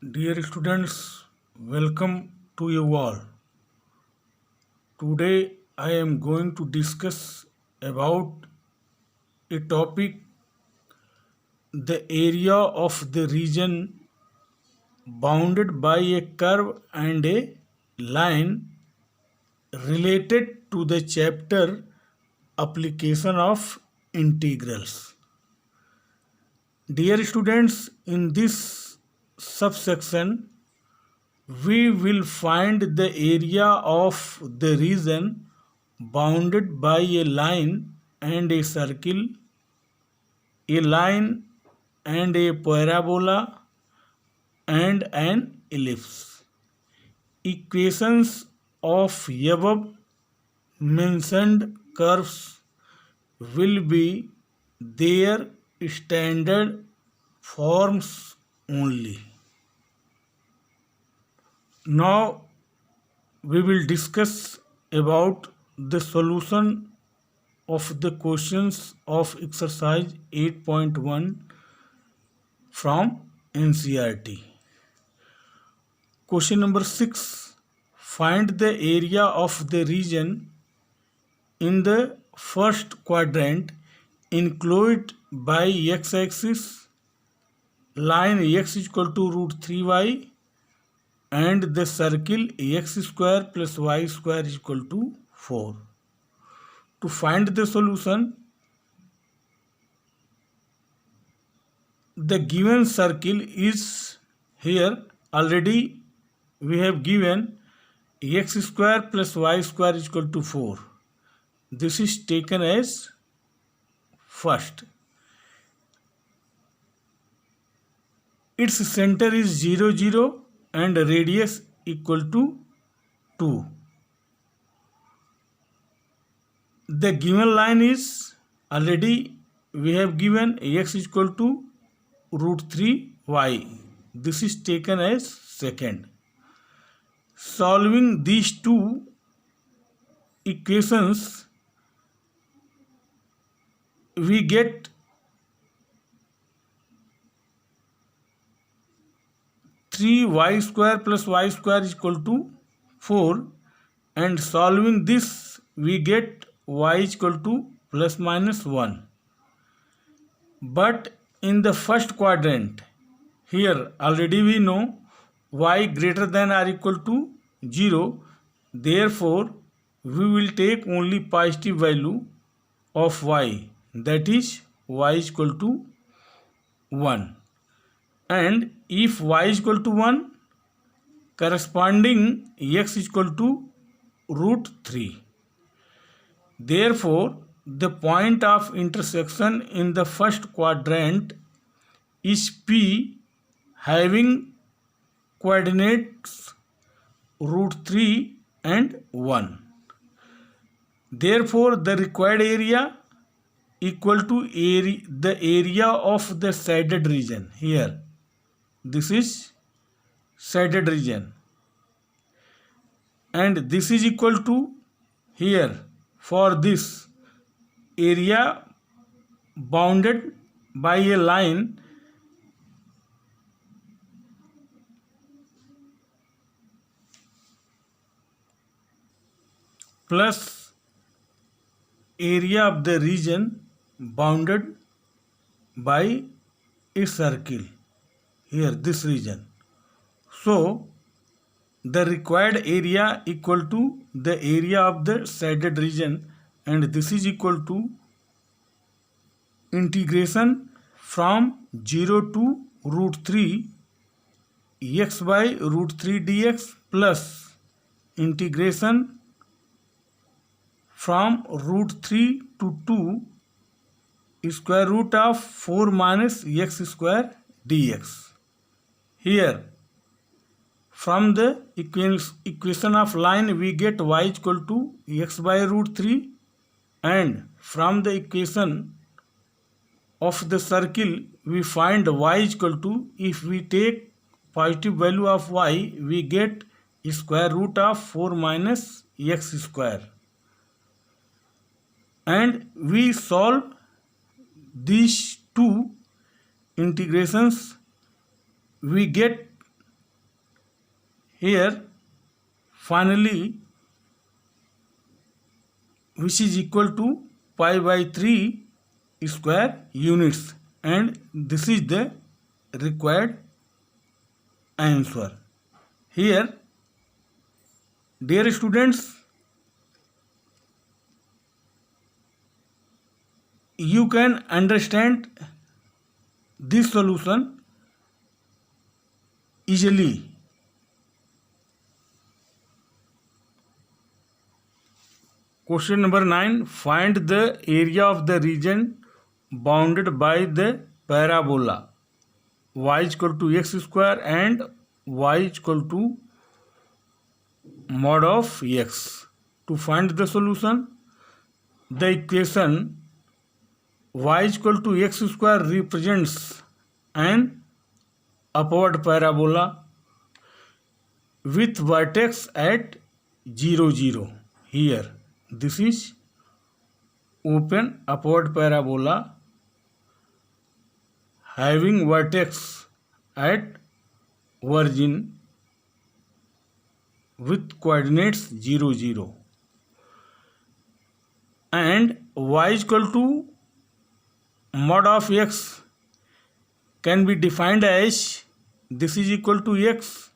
Dear students, welcome to you all. Today I am going to discuss about a topic, the area of the region bounded by a curve and a line, related to the chapter application of integrals. Dear students, in this subsection we will find the area of the region bounded by a line and a circle, a line and a parabola, and an ellipse. Equations of above mentioned curves will be their standard forms only. Now we will discuss about the solution of the questions of exercise 8.1 from NCERT. Question number 6. Find the area of the region in the first quadrant enclosed by x-axis, line x is equal to root 3y, and the circle x square plus y square is equal to 4. To find the solution, the given circle is here. Already we have given x square plus y square is equal to 4. This is taken as first. Its center is 0, 0 and radius equal to 2. The given line is, already we have given x is equal to root 3y. This is taken as second. Solving these two equations, we get 3y square plus y square is equal to 4, and solving this we get y is equal to plus minus 1. But in the first quadrant, here already we know y greater than or equal to 0. Therefore, we will take only positive value of y, that is y is equal to 1. And if y is equal to 1, corresponding x is equal to root 3. Therefore, the point of intersection in the first quadrant is P, having coordinates root 3 and 1. Therefore, the required area equal to the area of the shaded region. Here, this is shaded region, and this is equal to, here, for this area bounded by a line plus area of the region bounded by a circle, here this region. So the required area equal to the area of the shaded region, and this is equal to integration from 0 to root 3 x by root 3 dx plus integration from root 3 to 2 square root of 4 minus x square dx. Here, from the equation of line we get y is equal to x by root 3, and from the equation of the circle we find y is equal to, if we take positive value of y, we get square root of 4 minus x square. And we solve these two integrations, we get here finally which is equal to pi by 3 square units, and this is the required answer. Here, dear students, you can understand this solution easily. Question number 9. Find the area of the region bounded by the parabola y is equal to x square and y is equal to mod of x. To find the solution, the equation y is equal to x square represents an upward parabola with vertex at 0, 0. Here, this is open upward parabola having vertex at origin with coordinates 0, 0, and y is equal to mod of x can be defined as this is equal to x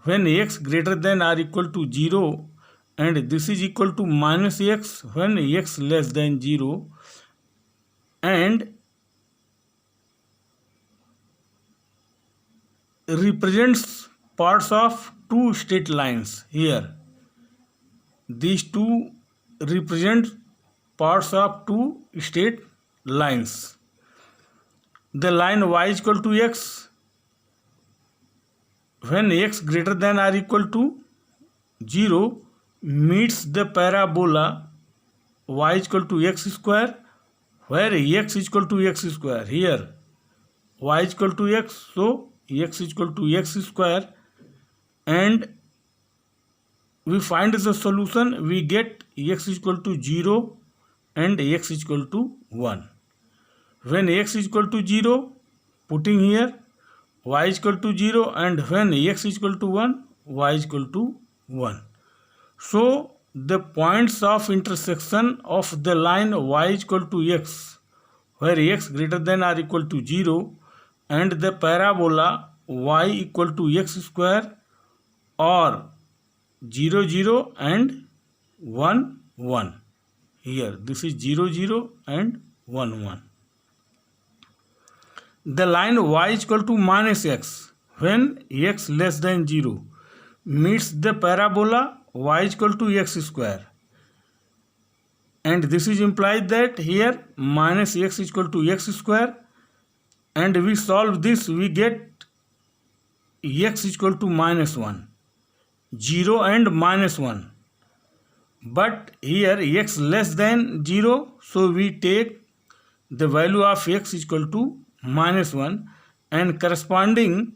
when x greater than or equal to 0, and this is equal to minus x when x less than 0, and represents parts of two straight lines. Here, these two represent parts of two straight lines. The line y is equal to x when x greater than or equal to 0 meets the parabola y is equal to x square, where x is equal to x square. Here y is equal to x, so x is equal to x square, and we find the solution. We get x is equal to 0 and x is equal to 1. When x is equal to 0, putting here y is equal to 0, and when x is equal to 1, y is equal to 1. So the points of intersection of the line y is equal to x, where x greater than or equal to 0, and the parabola y equal to x square or 0, 0 and 1, 1. Here this is 0, 0 and 1, 1. The line y is equal to minus x when x less than 0 meets the parabola y is equal to x square, and this is implied that here minus x is equal to x square, and we solve this, we get x is equal to minus 1, 0 and minus 1, but here x less than 0, so we take the value of x is equal to minus 1, and corresponding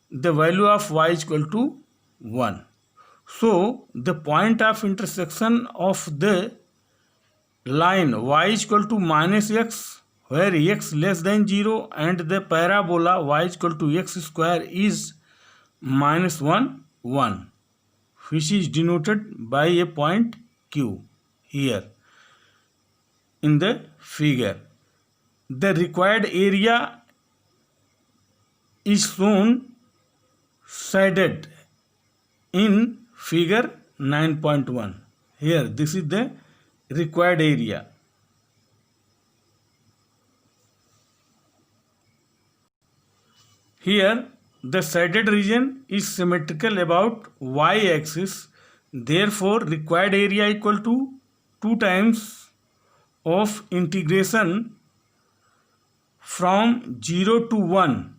the value of y is equal to 1. So the point of intersection of the line y is equal to minus x, where x less than 0, and the parabola y is equal to x square is minus 1, 1, which is denoted by a point Q here in the figure. The required area is shown shaded in figure 9.1. Here this is the required area. Here the shaded region is symmetrical about y-axis, therefore required area equal to 2 times of integration from 0 to 1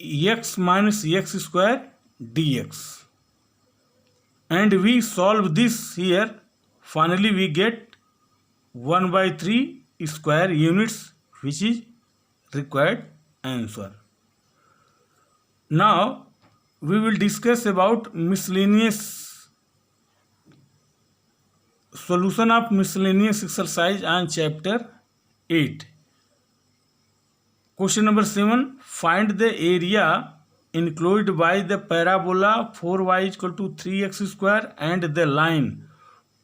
x minus x square dx, and we solve this. Here finally we get 1 by 3 square units, which is required answer. Now we will discuss about miscellaneous solution of miscellaneous exercise on chapter 8. Question number 7. Find the area enclosed by the parabola 4y equal to 3x square and the line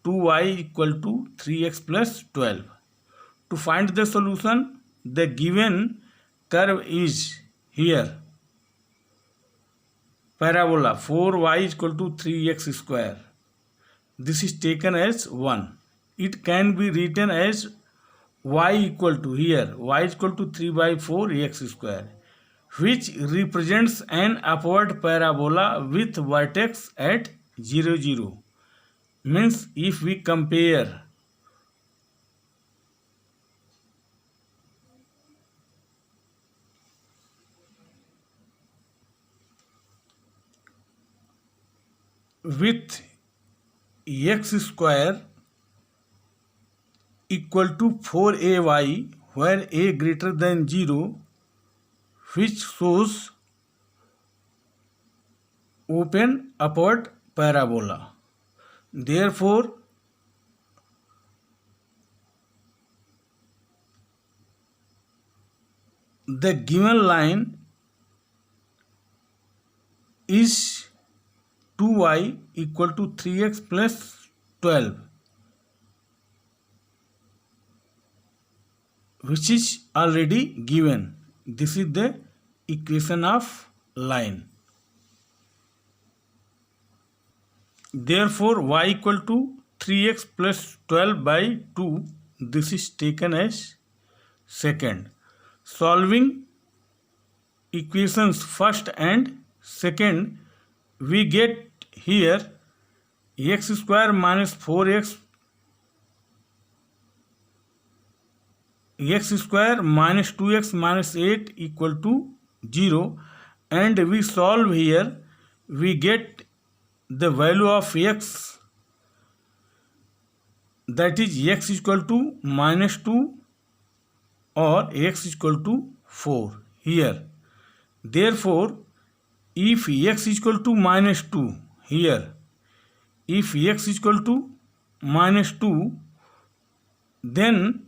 2y equal to 3x plus 12. To find the solution, the given curve is here. Parabola 4y equal to 3x square. This is taken as 1. It can be written as y equal to here y equal to 3 by 4 x square, which represents an upward parabola with vertex at 0 0. Means if we compare with x square equal to 4ay, where a greater than 0, which shows open upward parabola. Therefore, the given line is 2y equal to 3x plus 12, which is already given. This is the equation of line. Therefore, y equal to 3x plus 12 by 2, this is taken as second. Solving equations first and second, we get here x square minus 4x x square minus 2x minus 8 equal to 0, and we solve here, we get the value of x, that is x equal to minus 2 or x equal to 4 here. Therefore, if x equal to minus 2 here, if x equal to minus 2, then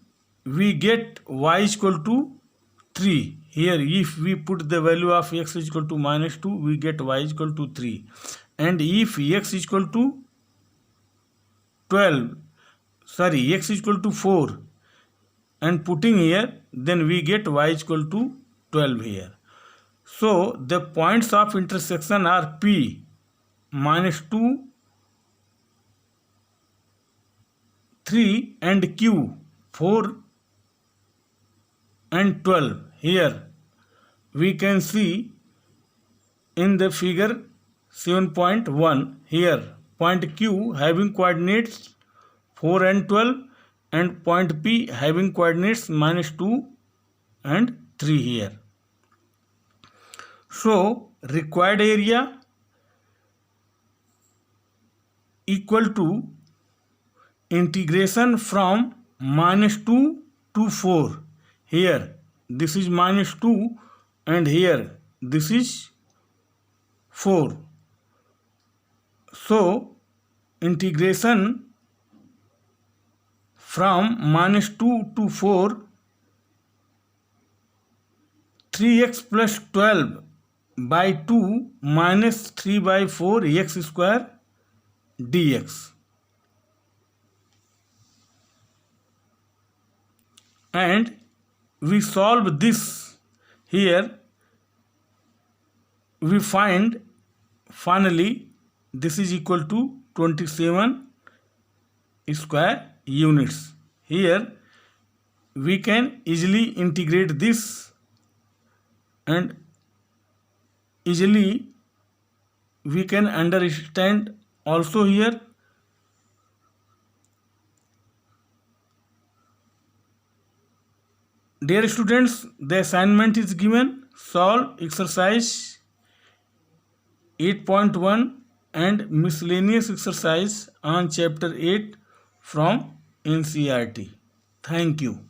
we get y equal to 3. Here, if we put the value of x equal to minus 2, we get y equal to 3. And if x equal to x equal to 4 and putting here, then we get y equal to 12 here. So, the points of intersection are P, minus 2, 3 and Q, 4 and 12. Here we can see in the figure 7.1, here point Q having coordinates 4 and 12 and point P having coordinates minus 2 and 3 here. So, required area equal to integration from minus 2 to 4. Here this is minus 2 and here this is 4. So, integration from minus 2 to 4, 3x plus 12 by 2 minus 3 by 4 x square dx. And we solve this. Here we find finally this is equal to 27 square units. Here we can easily integrate this and easily we can understand also here. Dear students, the assignment is given. Solve exercise 8.1 and miscellaneous exercise on chapter 8 from NCERT. Thank you.